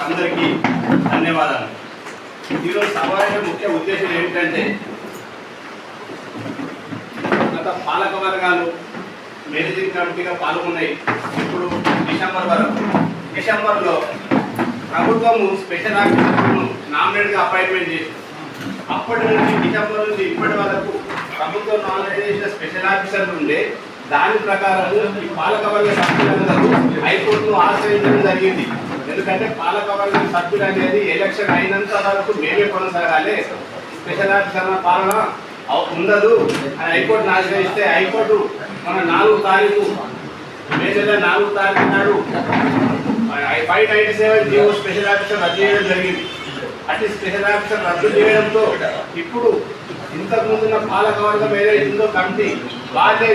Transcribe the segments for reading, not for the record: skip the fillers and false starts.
అందరికీ ధన్యవాదాలు. ఈరోజు సభ ముఖ్య ఉద్దేశం ఏమిటంటే గత పాలక వర్గాలు మేనేజింగ్ కమిటీగా పాల్గొన్నాయి. ఇప్పుడు డిసెంబర్లో ప్రభుత్వము స్పెషల్ ఆఫీసర్ను నామినేట్గా అపాయింట్మెంట్ చేసింది. అప్పటి నుంచి డిసెంబర్ నుంచి ఇప్పటి వరకు ప్రభుత్వం నామినేట్ చేసిన స్పెషల్ ఆఫీసర్లు ఉండే దాని ప్రకారం ఈ పాలకవర్గ సభ్యులందరూ హైకోర్టును ఆశ్రయించడం జరిగింది. ఎందుకంటే పాలకవర్గ సభ్యులు అనేది ఎలక్షన్ అయినంత వరకు మేమే కొనసాగాలి, స్పెషల్ ఆఫీసర్ల పాలన ఉండదు అని హైకోర్టును ఆశ్రయిస్తే హైకోర్టు మన 4 తారీఖు మే నెల 4 తారీఖు నాడు 597 జీవో స్పెషల్ ఆఫీసర్ రద్దు చేయడం జరిగింది. అటు స్పెషల్ ఆఫీసర్ రద్దు చేయడంతో ఇప్పుడు ఇంతకుముందున్న పాలకవర్గం ఏదైతుందో కమిటీ వాళ్ళే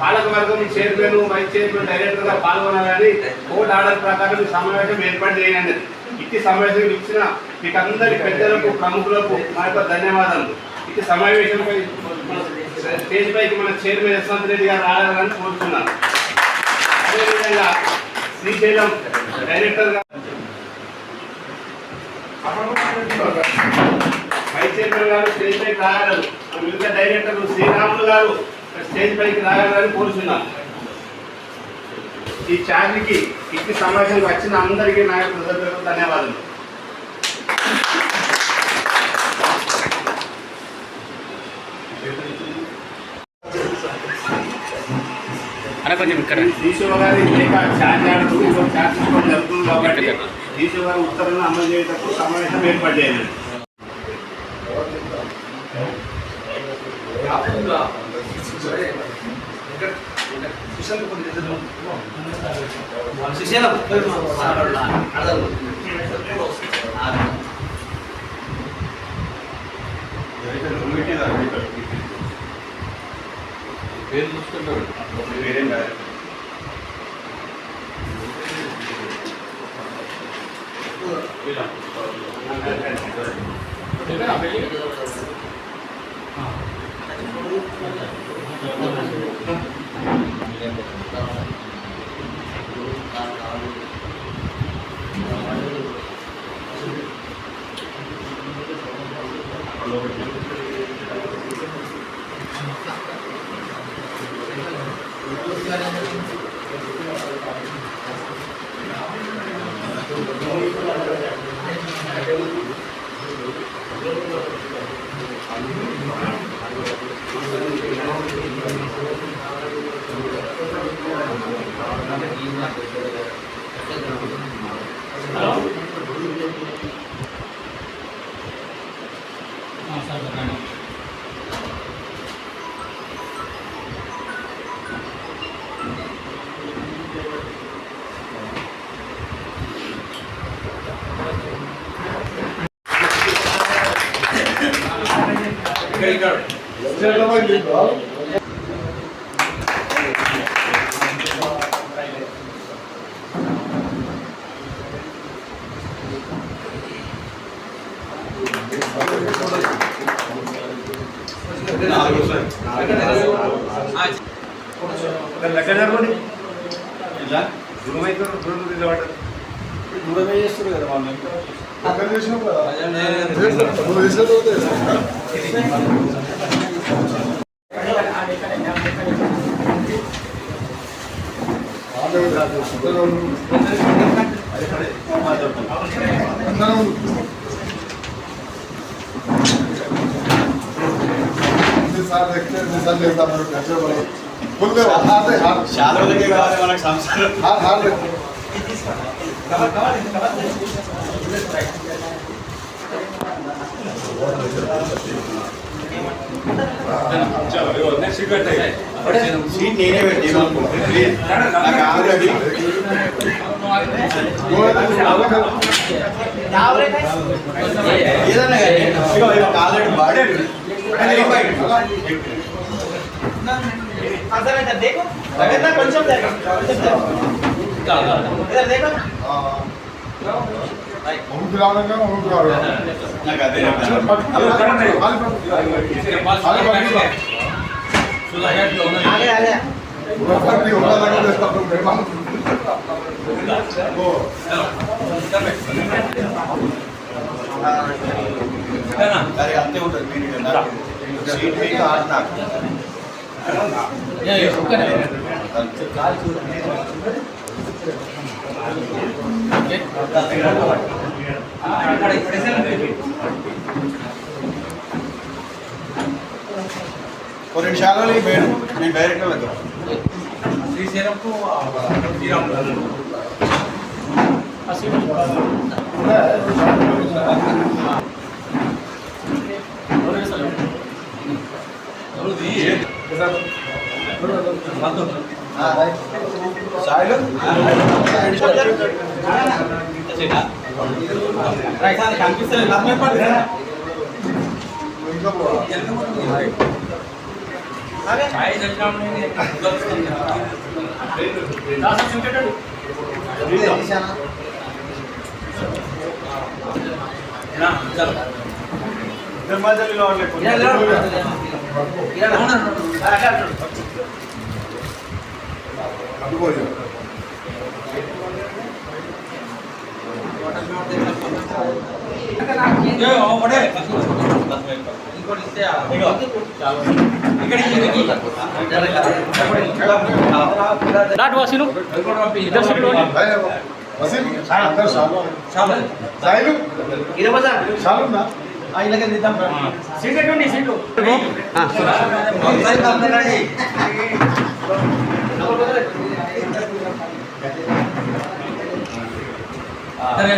పాలకవర్గం చైర్మన్, వైస్ చైర్మన్, డైరెక్టర్గా పాల్గొనాలని కోర్టు ఆర్డర్ ప్రకారం ఈ సమావేశం ఏర్పాటు చేయండి. ఇట్టి సమావేశం ఇచ్చిన మీకు అందరి పెద్దలకు, ప్రముఖులకు మా యొక్క ధన్యవాదాలు. ఇట్టి సమావేశంపై స్టేజ్ పైకి మన చైర్మన్ యశ్వంత్ రెడ్డి గారు రావాలని కోరుతున్నాను. అదేవిధంగా శ్రీశైలం డైరెక్టర్గా వైస్ చైర్మన్ గారు స్టేజ్ పైకి రాగలరు, మిగతా డైరెక్టర్ శ్రీరాములు గారు స్టేజ్ పైకి రాగలరని కోరుతున్నాను. ఈ ఛానల్కి ఇట్టి సమావేశానికి వచ్చిన అందరికీ నా యొక్క హృదయపూర్వక ధన్యవాదాలు. ఈశ్వర గారి ఛార్జ్ తీసుకోవడం జరుగుతుంది కాబట్టి ఈశ్వర గారి ఉత్తర్వులను అమలు చేసేటప్పుడు సమావేశం ఏర్పాటు చేయాలి. పేరు చూసుకుంటారు పేరేం కాదు. దూరమే చేస్తారు కదా వాళ్ళు. శాలకి కావాలి మనకు సంసారం. నేనే పెట్టి ఏదన్నా ఆల్రెడీ బాడీ देखो కొంచెం देखो आगे అరే అంతే ఉంటుంది మీరు సీట్ మీకు ఆట నాకు కొన్ని నిమిషాలు నేను డైరెక్ట్గా వెళ్తాను శ్రీశైలంకు సాయిలు కనిపిస్తలేదు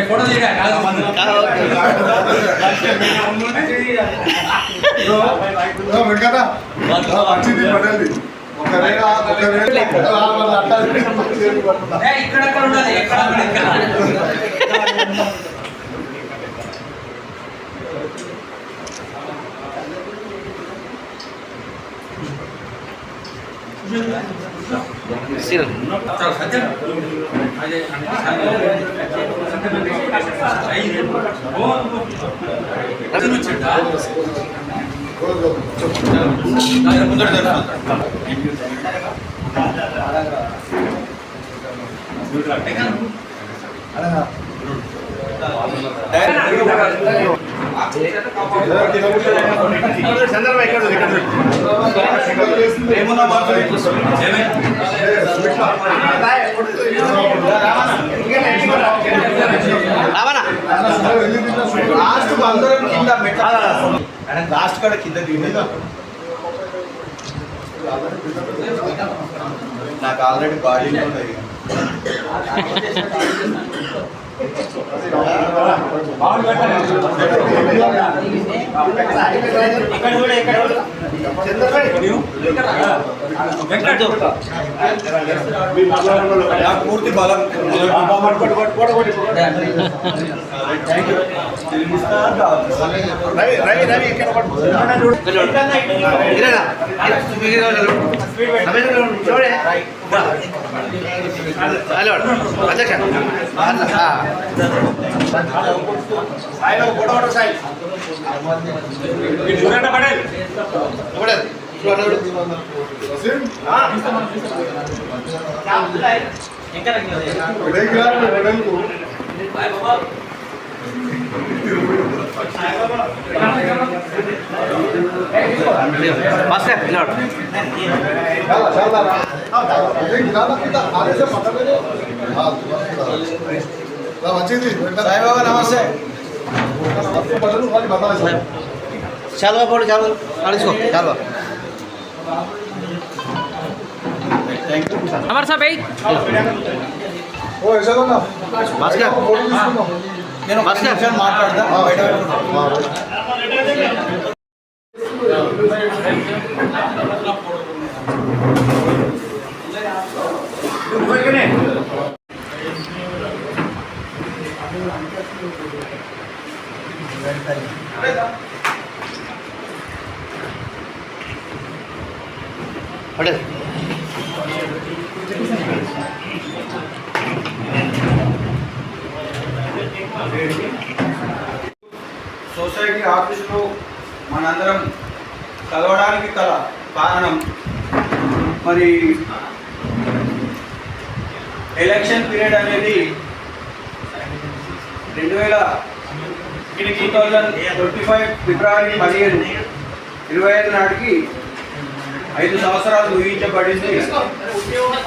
ఫోటో వెంకట వచ్చింది పడాలి ఇక్కడ ఉండాలి లాస్ట్ కూడా కింద దిగలేదు నాకు ఆల్రెడీ బాడీలో ఉన్నాయి పూర్తి బలం సాయిబాబా నమస్తే చాలు బాబు చాలు అడుచుకో చాలు हमारे साथ भाई నేను మాట్లాడదా సొసైటీ ఆఫీసులో మనందరం కలవడానికి గల కారణం మరి ఎలక్షన్ పీరియడ్ అనేది 2025 ఫిబ్రవరి 15 నాటికి 5 సంవత్సరాలు ఊహించబడింది.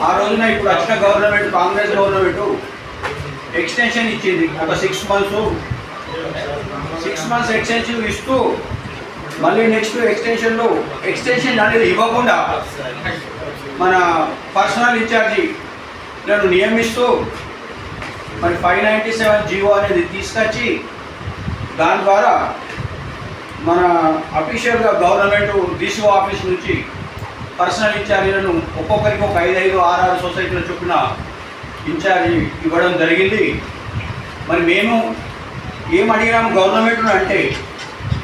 ఆ రోజున ఇప్పుడు వచ్చిన గవర్నమెంట్, కాంగ్రెస్ గవర్నమెంట్ ఎక్స్టెన్షన్ ఇచ్చింది. ఒక 6 మంత్స్ ఎక్స్టెన్షన్ ఇస్తూ మళ్ళీ నెక్స్ట్ ఎక్స్టెన్షన్ అనేది ఇవ్వకుండా మన పర్సనల్ ఇన్ఛార్జిలను నియమిస్తూ మరి 597 జీవో అనేది తీసుకొచ్చి దాని ద్వారా మన అఫీషియల్గా గవర్నమెంట్ డిసిఓ ఆఫీస్ నుంచి పర్సనల్ ఇన్ఛార్జీలను ఒక్కొక్కరికి ఒక 5 6 సొసైటీల చొప్పున ఇన్ఛార్జి ఇవ్వడం జరిగింది. మరి మేము ఏం అడిగినాము గవర్నమెంట్ను అంటే,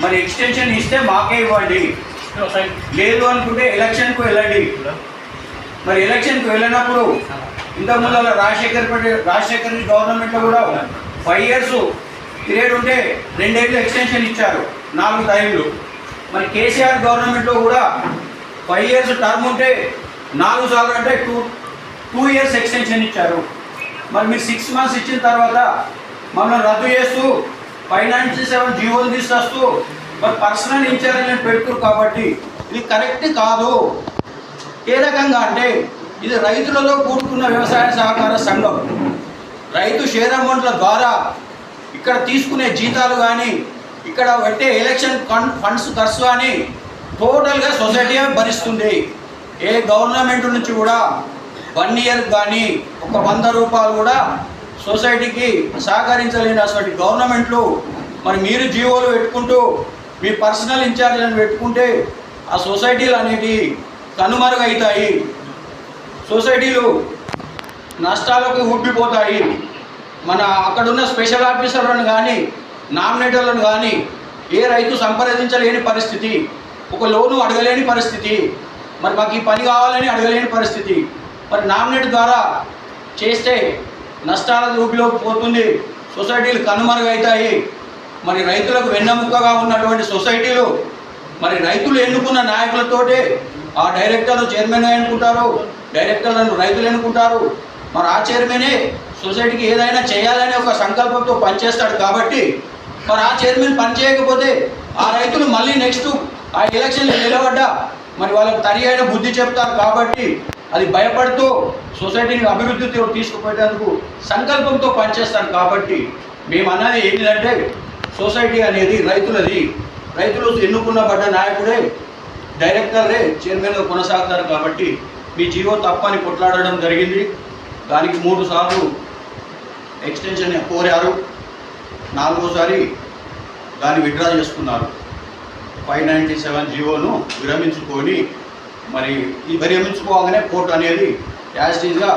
మరి ఎక్స్టెన్షన్ ఇస్తే మాకే ఇవ్వండి, లేదు అనుకుంటే ఎలక్షన్కు వెళ్ళండి. మరి ఎలక్షన్కి వెళ్ళినప్పుడు ఇంతకుముందు రాజశేఖర్ గవర్నమెంట్లో కూడా 5 years పీరియడ్ ఉంటే 2 ఏళ్ళు ఎక్స్టెన్షన్ ఇచ్చారు, 4 టైంలు. మరి కేసీఆర్ గవర్నమెంట్లో కూడా 5 years టర్మ్ ఉంటే 4 సార్లు అంటే 2 years ఎక్స్టెన్షన్ ఇచ్చారు. మరి మీరు 6 months ఇచ్చిన తర్వాత మమ్మల్ని రద్దు చేస్తూ 597 జీవోలు తీసుకొస్తూ మరి పర్సనల్ ఇన్ఛార్జీలను పెడుతున్నారు. కాబట్టి ఇది కరెక్ట్ కాదు. ఏ రకంగా అంటే ఇది రైతులలో కూడుకున్న వ్యవసాయ సహకార సంఘం. రైతు షేర్ అమౌంట్ల ద్వారా ఇక్కడ తీసుకునే జీతాలు కానీ, ఇక్కడ పెట్టే ఎలక్షన్ ఫండ్స్ ఖర్చు కానీ టోటల్గా సొసైటీ భరిస్తుంది. ఏ గవర్నమెంట్ నుంచి కూడా 1 year కానీ ఒక 100 రూపాయలు కూడా సొసైటీకి సహకరించలేని అసలు గవర్నమెంట్లు మరి మీరు జీవోలు పెట్టుకుంటూ మీ పర్సనల్ ఇన్ఛార్జీలను పెట్టుకుంటే ఆ సొసైటీలు అనేటివి కనుమరుగవుతాయి. సొసైటీలు నష్టాలకు ఊపిపోతాయి. మన అక్కడున్న స్పెషల్ ఆఫీసర్లను కానీ, నామినేటర్లను కానీ ఏ రైతు సంప్రదించలేని పరిస్థితి, ఒక లోను అడగలేని పరిస్థితి, మరి మాకు ఈ పని కావాలని అడగలేని పరిస్థితి. మరి నామినేట్ ద్వారా చేస్తే నష్టాల ఊపిలోకి పోతుంది, సొసైటీలు కనుమరుగవుతాయి. మరి రైతులకు వెన్నెముకగా ఉన్నటువంటి సొసైటీలు మరి రైతులు ఎన్నుకున్న నాయకులతోటే ఆ డైరెక్టర్లు చైర్మన్గా ఎన్నుకుంటారు, డైరెక్టర్లను రైతులు ఎన్నుకుంటారు. మరి ఆ చైర్మనే సొసైటీకి ఏదైనా చేయాలనే ఒక సంకల్పంతో పనిచేస్తాడు. కాబట్టి మరి ఆ చైర్మన్ పని చేయకపోతే ఆ రైతులు మళ్ళీ నెక్స్ట్ ఆ ఎలక్షన్లు నిలబడ్డా మరి వాళ్ళకి తరి అయిన బుద్ధి చెప్తారు. కాబట్టి అది భయపడుతూ సొసైటీని అభివృద్ధితో తీసుకుపోయేందుకు సంకల్పంతో పనిచేస్తాను. కాబట్టి మేము అన్నది ఏంటంటే సొసైటీ అనేది రైతులది. రైతులు ఎన్నుకున్నబడ్డ నాయకుడే, డైరెక్టరే చైర్మన్గా కొనసాగుతారు. కాబట్టి మీ జీవో తప్పని కొట్లాడడం జరిగింది. దానికి 3 సార్లు ఎక్స్టెన్షన్ కోరారు, 4వసారి దాన్ని విత్డ్రా చేసుకున్నారు. 597 జీవోను విరమించుకొని మరి ఈ విరమించుకోగానే కోర్టు అనేది యాజిటీజ్గా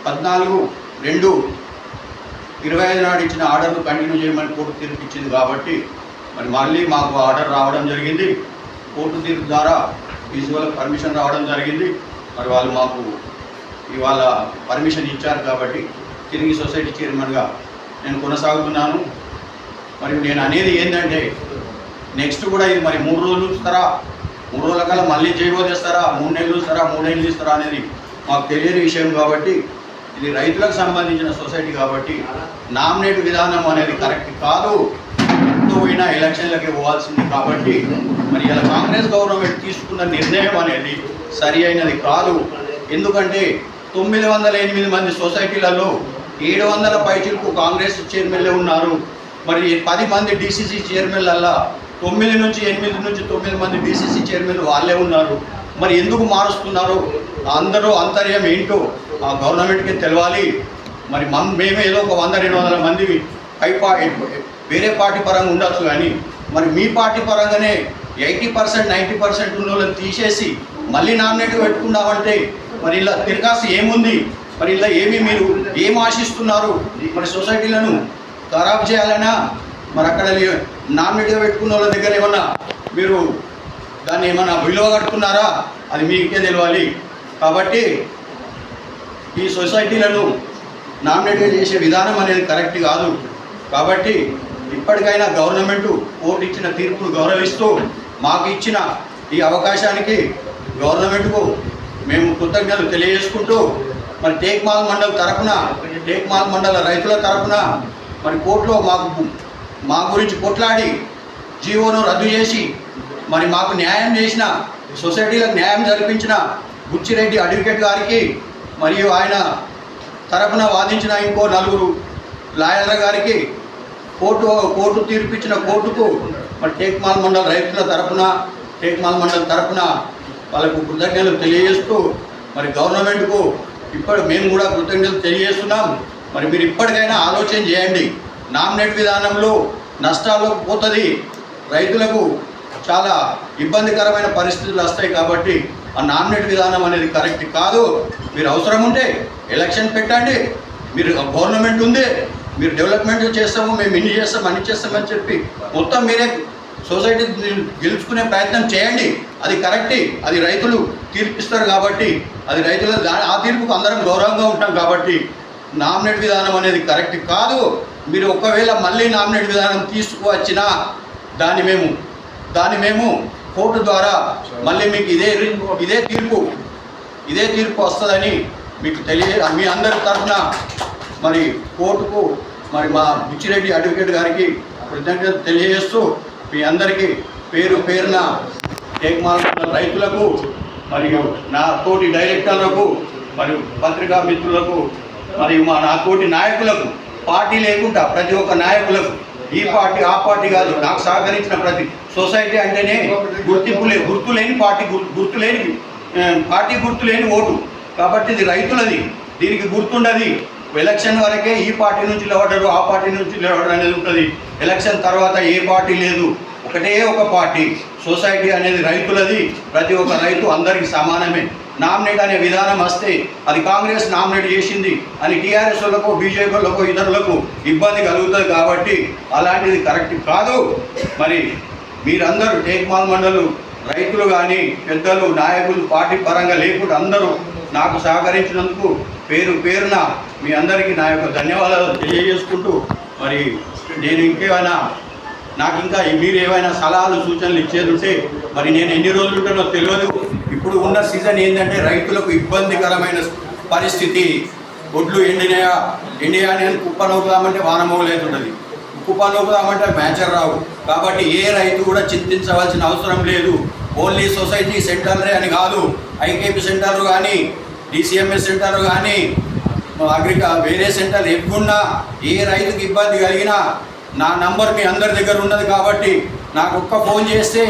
14/2/25 నాడు ఇచ్చిన ఆర్డర్ను కంటిన్యూ చేయమని కోర్టు తీర్పు ఇచ్చింది. కాబట్టి మరి మళ్ళీ మాకు ఆర్డర్ రావడం జరిగింది. కోర్టు తీర్పు ద్వారా విజువల్ పర్మిషన్ రావడం జరిగింది. మరి వాళ్ళు మాకు ఇవాళ పర్మిషన్ ఇచ్చారు. కాబట్టి తిరిగి సొసైటీ చైర్మన్గా నేను కొనసాగుతున్నాను. మరి నేను అనేది ఏంటంటే నెక్స్ట్ కూడా ఇది మరి 3 రోజులు ఇస్తారా, 3 రోజుల కల్లా మళ్ళీ జీవో తెస్తారా, 3 నెలలు ఇస్తారా, 3 ఏళ్ళు ఇస్తారా అనేది మాకు తెలియని విషయం. కాబట్టి ఇది రైతులకు సంబంధించిన సొసైటీ. కాబట్టి నామినేట్ విధానం అనేది కరెక్ట్ కాదు. పోయినా ఎలక్షన్లకి పోవాల్సింది. కాబట్టి మరి ఇలా కాంగ్రెస్ గవర్నమెంట్ తీసుకున్న నిర్ణయం అనేది సరి అయినది కాదు. ఎందుకంటే 908 మంది సొసైటీలలో 700 పైచిలకు కాంగ్రెస్ చైర్మన్లే ఉన్నారు. మరి 10 మంది డీసీసీ చైర్మన్లల్లా 9 నుంచి 9 మంది డీసీసీ చైర్మన్లు వాళ్ళే ఉన్నారు. మరి ఎందుకు మారుస్తున్నారు? అందరూ అంతర్యం ఏంటో ఆ గవర్నమెంట్కి తెలవాలి. మరి మేమేదో ఒక 100-200 మంది వేరే పార్టీ పరంగా ఉండొచ్చు, కానీ మరి మీ పార్టీ పరంగానే 80%-90% ఉన్న వాళ్ళని తీసేసి మళ్ళీ నామినేట్ పెట్టుకున్నామంటే మరి ఇలా తిరగాసి ఏముంది? మరి ఇలా మీరు ఏం ఆశిస్తున్నారు? మరి సొసైటీలను ఖరాబ్ చేయాలన్నా మరి అక్కడ నామినేట్గా పెట్టుకున్న వాళ్ళ దగ్గర ఏమన్నా మీరు దాన్ని ఏమన్నా విలువ కట్టుకున్నారా? అది మీకే తెలియాలి. కాబట్టి ఈ సొసైటీలను నామినేట్ చేసే విధానం అనేది కరెక్ట్ కాదు. కాబట్టి ఇప్పటికైనా గవర్నమెంటు కోర్టు ఇచ్చిన తీర్పును గౌరవిస్తూ మాకు ఇచ్చిన ఈ అవకాశానికి గవర్నమెంట్కు మేము కృతజ్ఞతలు తెలియజేసుకుంటూ మరి టేక్మాల్ మండల్ తరపున టేక్మాల్ మండల రైతుల తరపున మరి కోర్టులో మా గురించి కొట్లాడి జీవోను రద్దు చేసి మరి మాకు న్యాయం చేసిన సొసైటీలకు న్యాయం జరిపించిన బుచ్చిరెడ్డి అడ్వకేట్ గారికి మరియు ఆయన తరపున వాదించిన ఇంకో 4 లాయర్ల గారికి కోర్టు తీర్పిచ్చిన కోర్టుకు మరి టేక్మాల్ మండల రైతుల తరపున టేక్మాల్ మండల్ తరపున వాళ్ళకు కృతజ్ఞతలు తెలియజేస్తూ మరి గవర్నమెంట్కు ఇప్పుడు మేము కూడా కృతజ్ఞతలు తెలియజేస్తున్నాం. మరి మీరు ఇప్పటికైనా ఆలోచన చేయండి. నామినేట్ విధానంలో నష్టాల్లోకి పోతుంది, రైతులకు చాలా ఇబ్బందికరమైన పరిస్థితులు వస్తాయి. కాబట్టి ఆ నామినేట్ విధానం అనేది కరెక్ట్ కాదు. మీరు అవసరం ఉంటే ఎలక్షన్ పెట్టండి. మీరు గవర్నమెంట్ ఉంది, మీరు డెవలప్మెంట్ చేస్తాము, మేము ఇన్ని చేస్తాం అన్ని చేస్తామని చెప్పి మొత్తం మీరే సొసైటీ గెలుచుకునే ప్రయత్నం చేయండి. అది కరెక్టే, అది రైతులు తీర్పిస్తారు కాబట్టి అది రైతుల ఆ తీర్పుకు అందరం గౌరవంగా ఉంటాం. కాబట్టి నామినేట్ విధానం అనేది కరెక్ట్ కాదు. మీరు ఒకవేళ మళ్ళీ నామినేట్ విధానం తీసుకువచ్చినా దాన్ని మేము కోర్టు ద్వారా మళ్ళీ మీకు ఇదే తీర్పు వస్తుందని మీకు మీ అందరి తరఫున మరి కోర్టుకు మరి మా బుచ్చిరెడ్డి అడ్వకేట్ గారికి కృతజ్ఞతలు తెలియజేస్తూ మీ అందరికీ పేరున టేక్మాల్ రైతులకు మరియు నా తోటి డైరెక్టర్లకు మరియు పత్రికా మిత్రులకు మరియు నా తోటి నాయకులకు, పార్టీ లేకుండా ప్రతి ఒక్క నాయకులకు, ఈ పార్టీ ఆ పార్టీ కాదు, నాకు సహకరించిన ప్రతి సొసైటీ అంటేనే గుర్తులేని పార్టీ గుర్తులేని ఓటు. కాబట్టి ఇది రైతులది, దీనికి గుర్తుండది. ఎలక్షన్ వరకే ఈ పార్టీ నుంచి నిలబడరు, ఆ పార్టీ నుంచి నిలబడరు అనేది ఉంటుంది. ఎలక్షన్ తర్వాత ఏ పార్టీ లేదు, ఒకటే ఒక పార్టీ. సొసైటీ అనేది రైతులది, ప్రతి ఒక్క రైతు అందరికీ సమానమే. నామినేట్ అనే విధానం వస్తే అది కాంగ్రెస్ నామినేట్ చేసింది అని టీఆర్ఎస్ వాళ్ళకు, బీజేపీ వాళ్ళకు, ఇతరులకు ఇబ్బంది కలుగుతుంది. కాబట్టి అలాంటిది కరెక్ట్ కాదు. మరి మీరందరూ టేక్మాల్ మండలు రైతులు కానీ పెద్దలు నాయకులు పార్టీ పరంగా లేకుండా అందరూ నాకు సహకరించినందుకు పేరున మీ అందరికీ నా యొక్క ధన్యవాదాలు తెలియజేసుకుంటూ మరి నేను మీరు ఏమైనా సలహాలు సూచనలు ఇచ్చేది ఉంటే మరి నేను ఎన్ని రోజులు ఉంటానో తెలియదు. ఇప్పుడు ఉన్న సీజన్ ఏంటంటే రైతులకు ఇబ్బందికరమైన పరిస్థితి. ఒడ్లు ఎండియాని కుప్ప నూపుదామంటే వానమోగలేతుంటుంది, కుప్ప నూపుదామంటే మ్యాచర్ రావు. కాబట్టి ఏ రైతు కూడా చింతించవలసిన అవసరం లేదు. ఓన్లీ సొసైటీ సెంటర్లే అని కాదు, ఐకేపీ సెంటర్లు కానీ, డిసిఎంఎస్ సెంటర్లు కానీ, వేరే సెంటర్ ఎప్పుడున్నా ఏ రైతుకి ఇబ్బంది కలిగినా నా నంబర్ మీ అందరి దగ్గర ఉన్నది. కాబట్టి నాకు ఫోన్ చేస్తే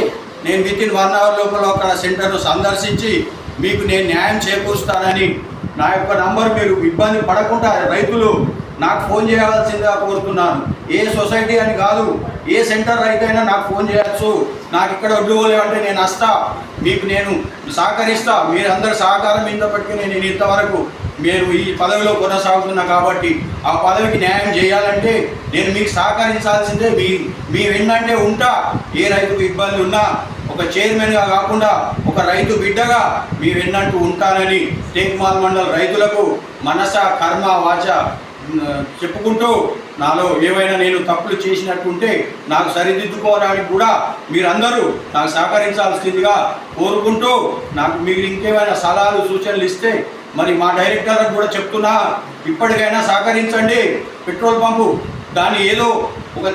నేను వితిన్ 1 అవర్ లోపల అక్కడ సెంటర్ను సందర్శించి మీకు నేను న్యాయం చేకూరుస్తానని నా యొక్క నంబర్ మీరు ఇబ్బంది పడకుండా రైతులు నాకు ఫోన్ చేయవలసిందిగా కోరుతున్నాను. ఏ సొసైటీ అని కాదు, ఏ సెంటర్ రైతైనా నాకు ఫోన్ చేయవచ్చు. నాకు ఇక్కడ ఒడ్లు అంటే నేను వస్తా, మీకు నేను సహకరిస్తా. మీరందరూ సహకారం ఇంతప్పటికీ నేను ఇంతవరకు మీరు ఈ పదవిలో కొనసాగుతున్నా. కాబట్టి ఆ పదవికి న్యాయం చేయాలంటే నేను మీకు సహకరించాల్సిందే. మీ వెన్నంటే ఉంటా. ఏ రైతుకు ఇబ్బంది ఉన్నా ఒక చైర్మన్గా కాకుండా ఒక రైతు బిడ్డగా మీ వెన్నంటూ ఉంటానని టేక్మాల్ మండల్ రైతులకు మనస కర్మ వాచ చెప్పుకుంటూ నాలో ఏవైనా నేను తప్పులు చేసినట్టుంటే నాకు సరిదిద్దుకోవడానికి కూడా మీరందరూ నాకు సహకరించాల్సిందిగా కోరుకుంటూ మీరు ఇంకేమైనా సలహాలు సూచనలు ఇస్తే మరి మా డైరెక్టర్లకు కూడా చెప్తున్నా, ఇప్పటికైనా సహకరించండి. పెట్రోల్ పంపు దాన్ని ఏదో ఒక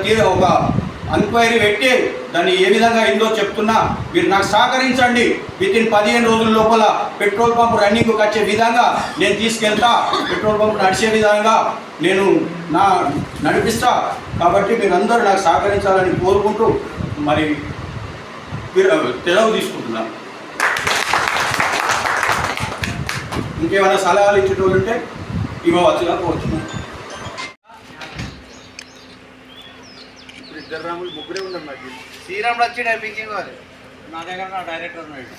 ఎంక్వైరీ పెట్టి దాన్ని ఏ విధంగా అయిందో చెప్తున్నా, మీరు నాకు సహకరించండి. వితిన్ 15 రోజుల లోపల పెట్రోల్ పంపు రన్నింగ్కి వచ్చే విధంగా నేను తీసుకెళ్తా, పెట్రోల్ పంపు నడిచే విధంగా నేను నడిపిస్తా. కాబట్టి మీరందరూ నాకు సహకరించాలని కోరుకుంటూ మరి సెలవు తీసుకుంటున్నాను. ఇంకేమైనా సలహాలు ఇచ్చేటోళ్ళు ఉంటే ఇవ్వవచ్చుగా కోరుతున్నాను. ఇప్పుడు 2 రాములు 3 ఉన్నారు. నాకు శ్రీరాముడు వచ్చి డైపింగ్ నా దగ్గర నా డైరెక్టర్ ఉన్నాడు.